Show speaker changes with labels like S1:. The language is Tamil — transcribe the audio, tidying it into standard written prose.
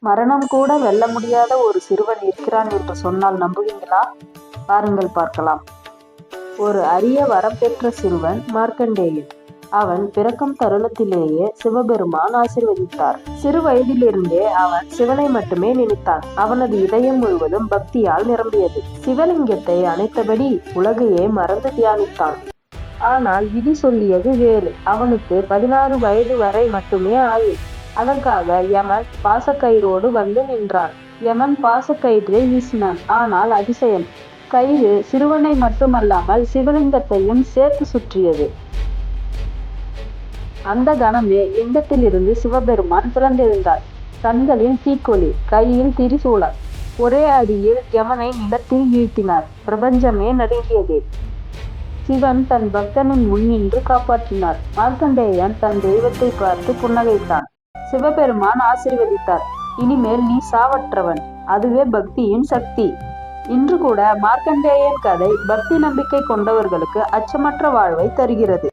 S1: மரணம் கூட வெல்ல முடியாத ஒரு சிறுவன் இருக்கிறான் என்று சொன்னால் நம்புவீங்களா? பாருங்கள் பார்க்கலாம். ஒரு அரிய வரம் பெற்ற சிறுவன் மார்க்கண்டேயன். அவன் பிறக்கும் தருணத்திலேயே சிவபெருமான் ஆசீர்வதித்தார். சிறு வயதிலிருந்தே அவன் சிவனை மட்டுமே நினைத்தான். அவனது இதயம் முழுவதும் பக்தியால் நிரம்பியது. சிவலிங்கத்தை அணைத்தபடி உலகையே மறந்து தியானித்தான். ஆனால் விதி சொல்லியது வேறு. அவனுக்கு 16 வயது வரை மட்டுமே ஆயுள். அதற்காக யமன் பாசக்கயிறோடு வந்து நின்றான். யமன் பாசக்கயிற்றை வீசினான். ஆனால் அதிசயம், கயிறு சிறுவனை மட்டுமல்லாமல் சிவலிங்கத்தையும் சேர்த்து சுற்றியது. அந்த கணமே லிங்கத்திலிருந்து சிவபெருமான் பிறந்தெழுந்தார். கண்களில் தீக்கொளி, கையில் திரிசூலம். ஒரே அடியில் யமனை நிலத்தில் வீழ்த்தினார். பிரபஞ்சமே நடுங்கியது. சிவன் தன் பக்தனின் முன் நின்று காப்பாற்றினார். மார்க்கண்டேயன் தன் தெய்வத்தை பார்த்து புன்னகைத்தான். சிவபெருமான் ஆசீர்வதித்தார். இனிமேல் நீ சாவற்றவன். அதுவே பக்தியின் சக்தி. இன்று கூட மார்க்கண்டேயன் கதை பக்தி நம்பிக்கை கொண்டவர்களுக்கு அச்சமற்ற வாழ்வை தருகிறது.